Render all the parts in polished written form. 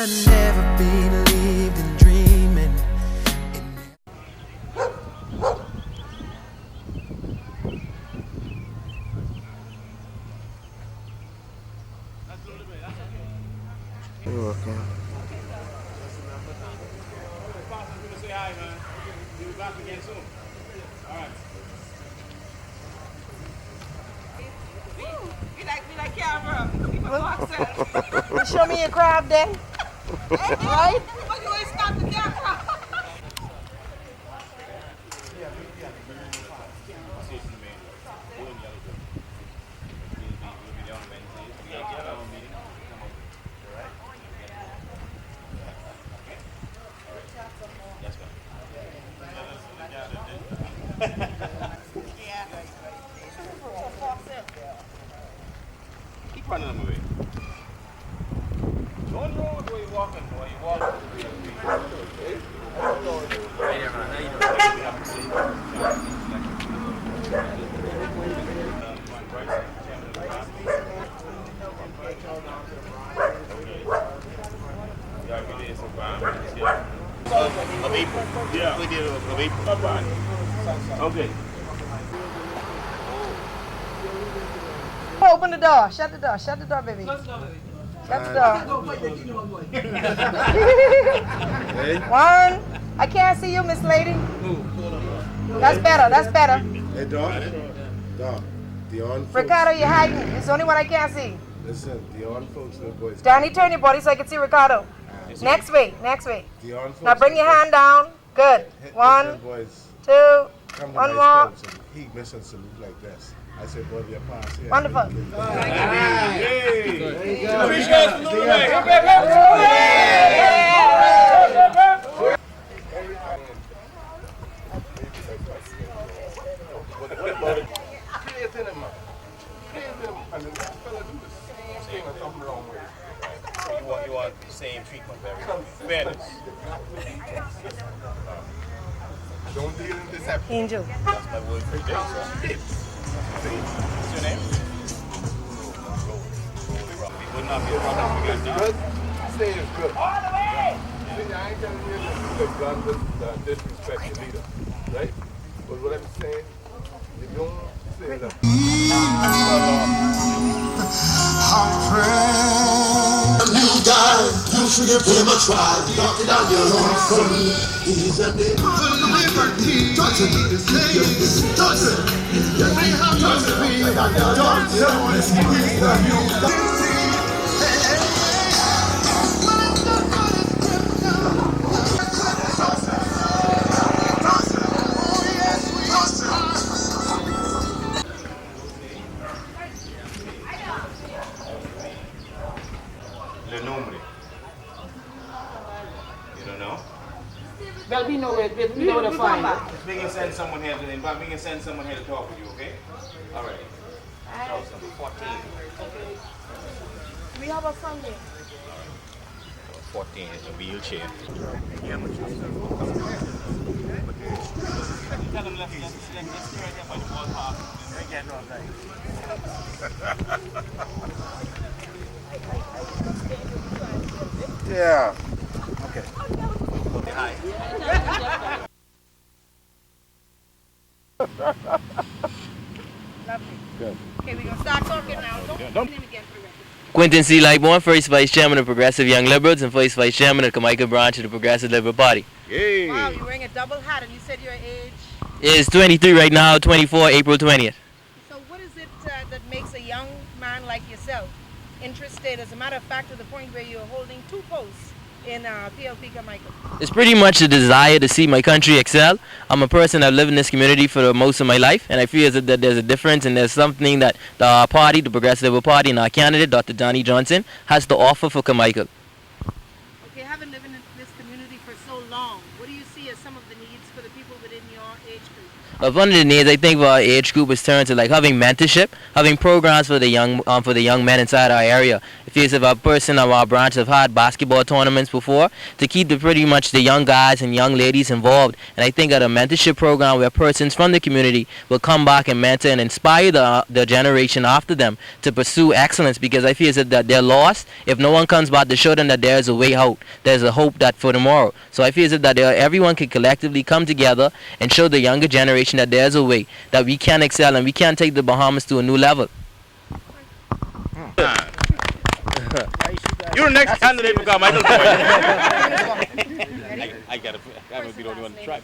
never believed in dreaming. You're welcome. Say hi, man. You'll be back again soon. All right. We like camera. People talk self. You show me your crab then. Right? But you always stop the camera. Keep running them away. Don't roll the way you're walking, boy. You're walking. Hey there, man. How you of April. Yeah. We did of April. Okay. Open the door. Shut the door. Shut the door, baby. Shut the door. One. I can't see you, Miss Lady. That's better. That's better. Hey, dog. Dog. The on folks. Ricardo, you're hiding. It's the only one I can't see. Listen, the on folks, little boys. Danny, turn your body so I can see Ricardo. Next way. Next way. The on folks. Now bring your hand down. Good. One, boys. two, Come to one my more. scouts and he missing salute like this. I said, boy, you're past here. Wonderful. Hey. There you go. You want the same treatment, fairness. Don't deal in deception. Angel. That's my word for today, sir. What's your name? We would not be a problem if we got Good. Say it's good. All the way! See, I ain't telling you that the gun doesn't disrespect your leader, right? But what I'm saying, you don't say that. New guy, you should give him a try. Knock it down your own phone. He's a bit liberty. Johnson, Johnson, you may have Johnson. Le nombre. You don't know? Well, we know where to find it. We can send someone here to invite. We can send someone here to talk with you, okay? All right. House number 14. We have a Sunday. 14 is a wheelchair. Tell them let's stay right there by the ballpark. Yeah. Okay. Hi. Lovely. Good. Okay, we're going to start talking now. Don't again for record. Quentin C. Lightbourne, first Vice Chairman of Progressive Young Liberals and first Vice Chairman of Carmichael branch of the Progressive Liberal Party. Yay. Wow, you're wearing a double hat and you said your age. It's 23 right now, 24 April 20th. So what is it that makes a young man like yourself interested, as a matter of fact, to the point where you're holding two posts in PLP Carmichael? It's pretty much a desire to see my country excel. I'm a person that lived in this community for most of my life, and I feel that there's a difference and there's something that the party, the Progressive Liberal Party, and our candidate, Dr. Johnny Johnson, has to offer for Carmichael. Okay, having lived in this community for so long, what do you see as some of the needs for the people within your age group? One of the needs I think for our age group is turned to like having mentorship, having programs for the young men inside our area, If you if a person of our branch have had basketball tournaments before, to keep pretty much the young guys and young ladies involved. And I think at a mentorship program where persons from the community will come back and mentor and inspire the generation after them to pursue excellence, because I feel that they're lost if no one comes back to show them that there's a way out. There's a hope that for tomorrow. So I feel that everyone can collectively come together and show the younger generation that there's a way, that we can excel and we can take the Bahamas to a new level. You're the next candidate for Carmichael. I gotta be the only one to try.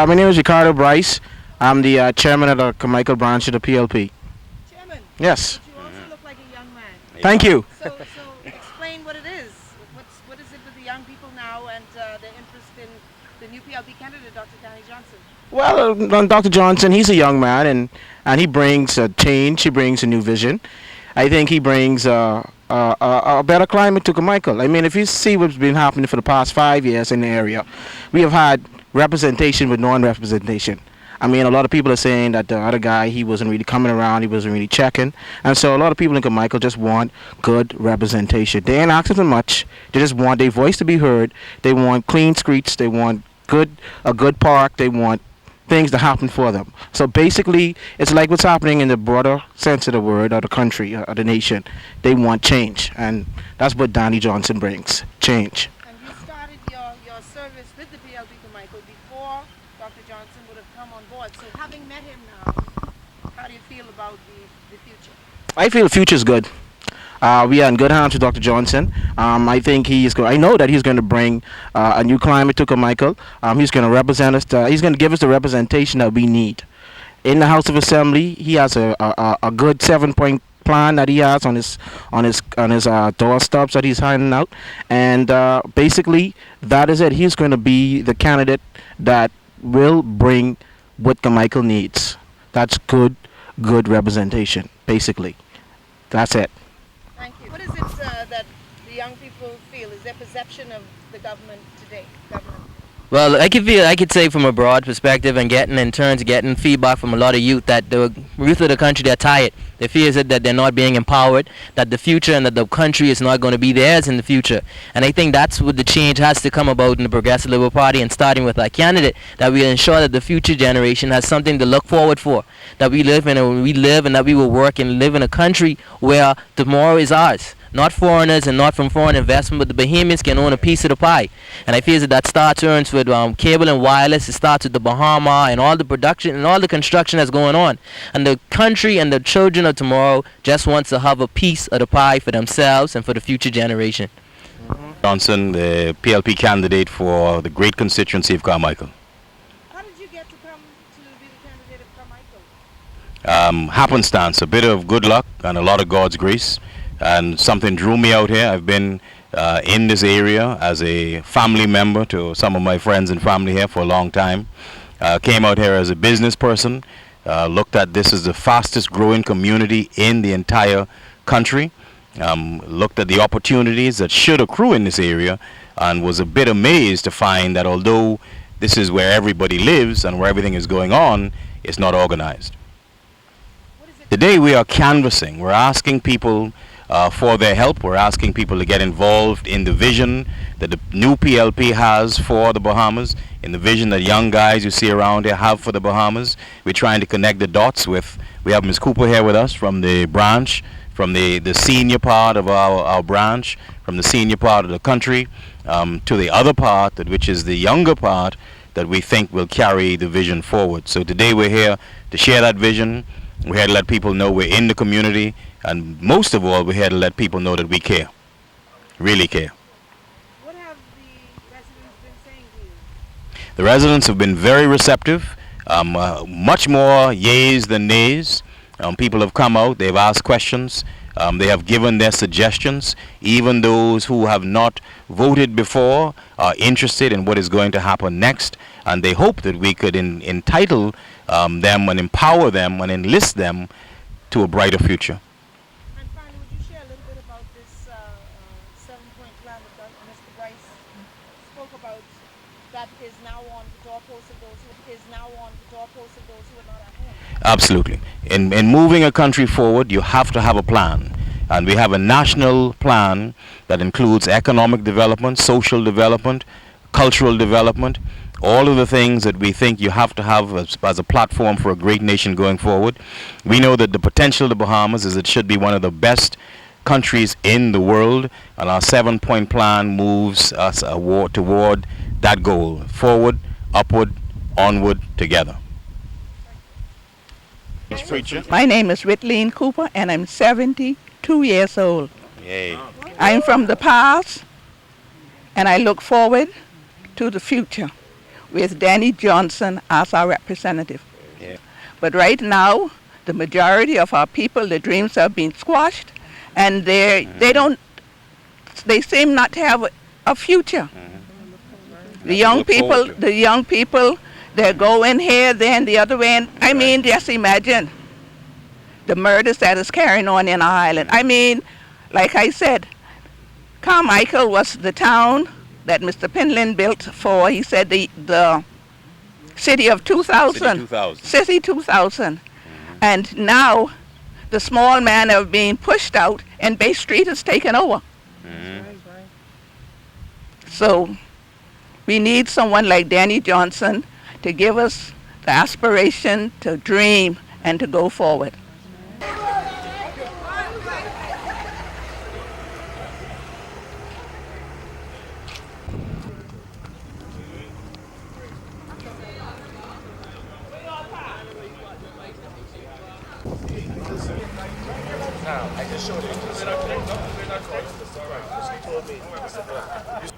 My name is Ricardo Bryce. I'm the chairman of the Carmichael branch of the PLP. Chairman, Yes. you also look like a young man. Thank you. So explain what it is. What is it with the young people now and their interest in the new PLP candidate, Dr. Danny Johnson? Well, Dr. Johnson, he's a young man, and he brings a change. He brings a new vision. I think he brings a better climate to Carmichael. I mean, if you see what's been happening for the past 5 years in the area, we have had representation with non-representation. I mean, a lot of people are saying that the other guy, he wasn't really coming around, he wasn't really checking. And so a lot of people in Carmichael just want good representation. They ain't asking for much. They just want their voice to be heard. They want clean streets. They want a good park. They want things to happen for them. So basically, it's like what's happening in the broader sense of the word, or the country, or the nation. They want change. And that's what Danny Johnson brings, change. And you started your service with the PLP Carmichael before Dr. Johnson would have come on board. So having met him now, how do you feel about the future? I feel the future's good. We are in good hands with Dr. Johnson. I think I know that he's going to bring a new climate to Carmichael. He's going to represent us. He's going to give us the representation that we need. In the House of Assembly, he has a good 7-point plan that he has on his doorsteps that he's handing out, and basically that is it. He's going to be the candidate that will bring what Carmichael needs. That's good representation. Basically, that's it. Thank you. What is it that the young people feel is their perception of the government today? Well, I could say from a broad perspective and getting feedback from a lot of youth, that the youth of the country, they're tired. They feel that they're not being empowered, that the future and that the country is not going to be theirs in the future. And I think that's what the change has to come about in the Progressive Liberal Party, and starting with our candidate, that we ensure that the future generation has something to look forward for, that we live and that we will work and live in a country where tomorrow is ours. Not foreigners and not from foreign investment, but the Bahamians can own a piece of the pie. And I feel that starts with cable and wireless. It starts with the Bahama and all the production and all the construction that's going on. And the country and the children of tomorrow just wants to have a piece of the pie for themselves and for the future generation. Johnson, the PLP candidate for the great constituency of Carmichael. How did you get to come to be the candidate of Carmichael? Happenstance, a bit of good luck and a lot of God's grace. And something drew me out here. I've been in this area as a family member to some of my friends and family here for a long time. Came out here as a business person, looked at this as the fastest growing community in the entire country, looked at the opportunities that should accrue in this area, and was a bit amazed to find that although this is where everybody lives and where everything is going on, it's not organized. Today we are canvassing. We're asking people for their help. We're asking people to get involved in the vision that the new PLP has for the Bahamas, in the vision that young guys you see around here have for the Bahamas. We're trying to connect the dots with, we have Ms. Cooper here with us from the branch, from the senior part of our branch, from the senior part of the country, to the other part, which is the younger part, that we think will carry the vision forward. So today we're here to share that vision. We're here to let people know we're in the community, and most of all, we're here to let people know that we care, really care. What have the residents been saying to you? The residents have been very receptive, much more yays than nays. People have come out, they've asked questions, they have given their suggestions. Even those who have not voted before are interested in what is going to happen next, and they hope that we could entitle them and empower them and enlist them to a brighter future. And finally, would you share a little bit about this 7-point plan that Mr. Bryce spoke about, that is now on the doorposts of those who are not at home? Absolutely. In moving a country forward, you have to have a plan. And we have a national plan that includes economic development, social development, cultural development, all of the things that we think you have to have as a platform for a great nation going forward. We know that the potential of the Bahamas is it should be one of the best countries in the world, and our 7-point plan moves us toward that goal. Forward, upward, onward, together. Preacher. My name is Ritleen Cooper, and I'm 72 years old. Yay. I'm from the past, and I look forward to the future with Danny Johnson as our representative. Yeah. But right now, the majority of our people, the dreams have been squashed, and they seem not to have a future. The young people, they're going here, then the other way. And I mean, just imagine the murders that is carrying on in our island. I mean, like I said, Carmichael was the town that Mr. Penland built for, he said, the city of 2000. City 2000. And now the small man have been pushed out and Bay Street is taken over. So we need someone like Danny Johnson to give us the aspiration to dream and to go forward. Now, I just showed it.